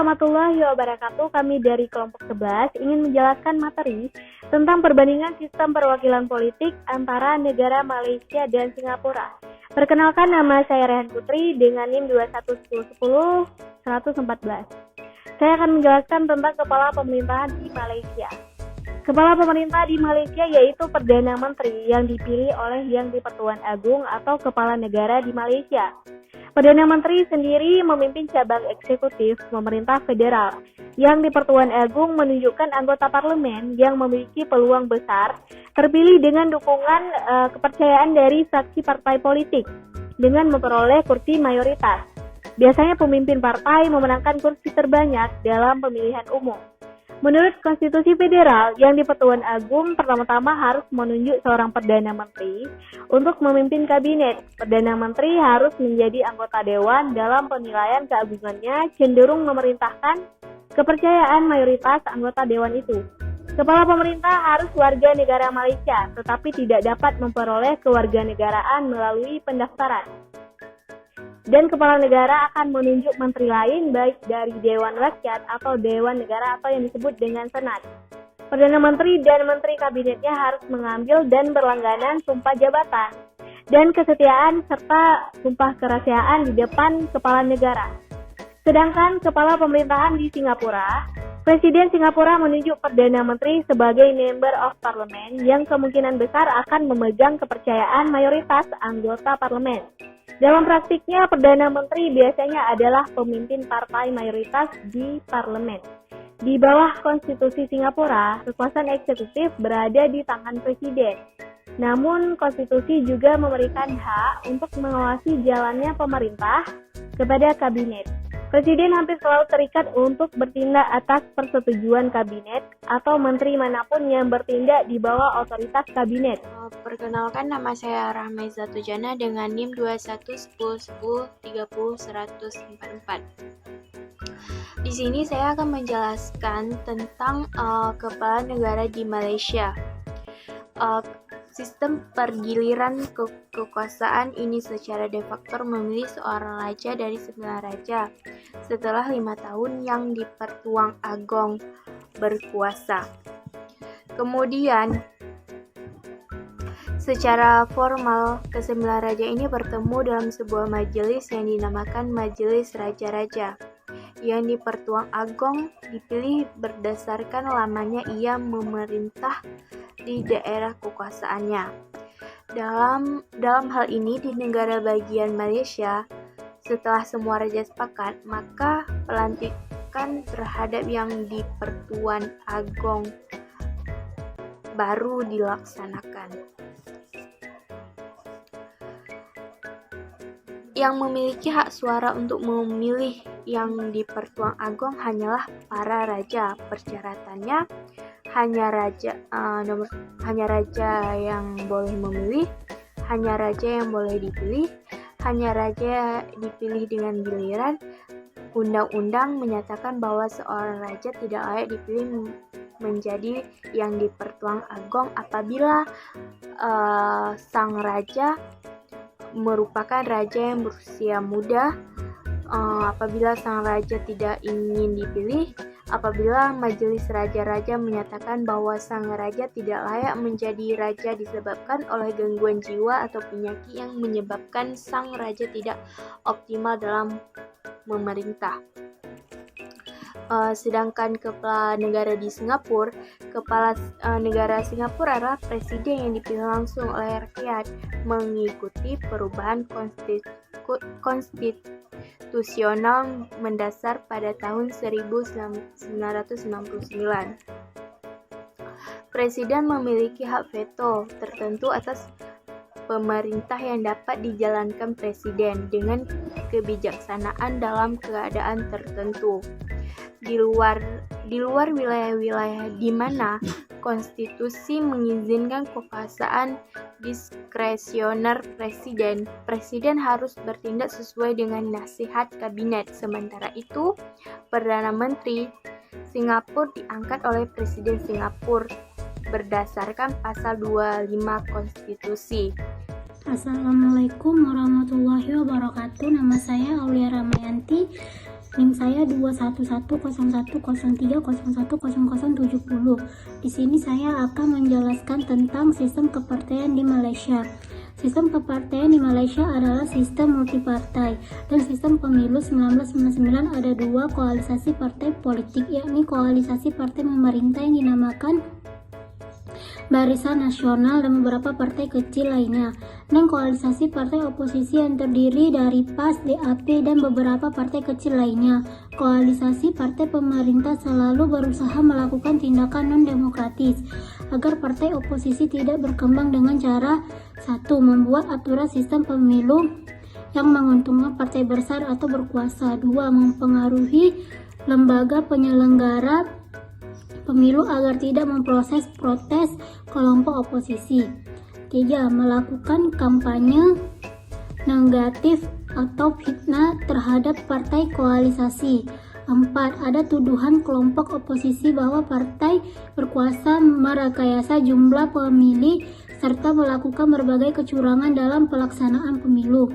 warahmatullahi wabarakatuh. Kami dari kelompok 11 ingin menjelaskan materi tentang perbandingan sistem perwakilan politik antara negara Malaysia dan Singapura. Perkenalkan, nama saya Rehan Putri dengan NIM 2110100114. Saya akan menjelaskan tentang kepala pemerintahan di Malaysia. Kepala pemerintah di Malaysia yaitu Perdana Menteri yang dipilih oleh Yang di-Pertuan Agong atau Kepala Negara di Malaysia. Perdana Menteri sendiri memimpin cabang eksekutif pemerintah federal. Yang di-Pertuan Agong menunjukkan anggota parlemen yang memiliki peluang besar terpilih dengan dukungan kepercayaan dari saksi partai politik dengan memperoleh kursi mayoritas. Biasanya pemimpin partai memenangkan kursi terbanyak dalam pemilihan umum. Menurut Konstitusi Federal, Yang di-Pertuan Agong pertama-tama harus menunjuk seorang Perdana Menteri untuk memimpin kabinet. Perdana Menteri harus menjadi anggota dewan dalam penilaian keagungannya cenderung memerintahkan kepercayaan mayoritas anggota dewan itu. Kepala pemerintah harus warga negara Malaysia, tetapi tidak dapat memperoleh kewarganegaraan melalui pendaftaran. Dan kepala negara akan menunjuk menteri lain baik dari Dewan Rakyat atau Dewan Negara atau yang disebut dengan Senat. Perdana Menteri dan Menteri Kabinetnya harus mengambil dan berlangganan sumpah jabatan dan kesetiaan serta sumpah kerahasiaan di depan kepala negara. Sedangkan kepala pemerintahan di Singapura, Presiden Singapura menunjuk Perdana Menteri sebagai Member of Parliament yang kemungkinan besar akan memegang kepercayaan mayoritas anggota parlemen. Dalam praktiknya, Perdana Menteri biasanya adalah pemimpin partai mayoritas di parlemen. Di bawah Konstitusi Singapura, kekuasaan eksekutif berada di tangan Presiden. Namun, Konstitusi juga memberikan hak untuk mengawasi jalannya pemerintah kepada Kabinet. Presiden hampir selalu terikat untuk bertindak atas persetujuan Kabinet atau menteri manapun yang bertindak di bawah otoritas Kabinet. Perkenalkan, nama saya Rahmaiza Tujana dengan NIM 211010301044. Di sini saya akan menjelaskan tentang kepala negara di Malaysia. Sistem pergiliran kekuasaan ini secara de facto memilih seorang raja dari 9 raja setelah 5 tahun Yang di-Pertuan Agong berkuasa. Kemudian, secara formal, ke-9 raja ini bertemu dalam sebuah majelis yang dinamakan Majelis Raja-Raja. Yang di-Pertuan Agong dipilih berdasarkan lamanya ia memerintah di daerah kekuasaannya. Dalam hal ini di negara bagian Malaysia, setelah semua raja sepakat, maka pelantikan terhadap Yang di-Pertuan Agong baru dilaksanakan. Yang memiliki hak suara untuk memilih Yang di-Pertuan Agong hanyalah para raja. Persyaratannya hanya raja yang boleh memilih, hanya raja yang boleh dipilih, hanya raja dipilih dengan giliran. Undang-undang menyatakan bahwa seorang raja tidak layak dipilih menjadi Yang di-Pertuan Agong apabila sang raja merupakan raja yang berusia muda, apabila sang raja tidak ingin dipilih, apabila majelis raja-raja menyatakan bahwa sang raja tidak layak menjadi raja disebabkan oleh gangguan jiwa atau penyakit yang menyebabkan sang raja tidak optimal dalam memerintah. Sedangkan kepala negara di Singapura, kepala negara Singapura adalah presiden yang dipilih langsung oleh rakyat mengikuti perubahan konstitusional mendasar pada tahun 1999. Presiden memiliki hak veto tertentu atas pemerintah yang dapat dijalankan presiden dengan kebijaksanaan dalam keadaan tertentu. Di luar wilayah-wilayah di mana konstitusi mengizinkan kekuasaan diskresioner presiden harus bertindak sesuai dengan nasihat kabinet. Sementara itu, Perdana Menteri Singapura diangkat oleh Presiden Singapura berdasarkan pasal 25 konstitusi. Assalamualaikum warahmatullahi wabarakatuh. Nama saya Aulia Ramayanti NIM saya 211010103010070. Di sini saya akan menjelaskan tentang sistem kepartaian di Malaysia. Sistem kepartaian di Malaysia adalah sistem multipartai, dan sistem pemilu 1999 ada dua koalisasi partai politik, yakni koalisasi partai pemerintah yang dinamakan Barisan Nasional dan beberapa partai kecil lainnya, dan koalisasi partai oposisi yang terdiri dari PAS, DAP, dan beberapa partai kecil lainnya. Koalisasi partai pemerintah selalu berusaha melakukan tindakan non-demokratis agar partai oposisi tidak berkembang dengan cara 1. Membuat aturan sistem pemilu yang menguntungkan partai besar atau berkuasa. 2. Mempengaruhi lembaga penyelenggara pemilu agar tidak memproses protes kelompok oposisi. 3. Melakukan kampanye negatif atau fitnah terhadap partai koalisasi. 4. Ada tuduhan kelompok oposisi bahwa partai berkuasa merekayasa jumlah pemilih serta melakukan berbagai kecurangan dalam pelaksanaan pemilu.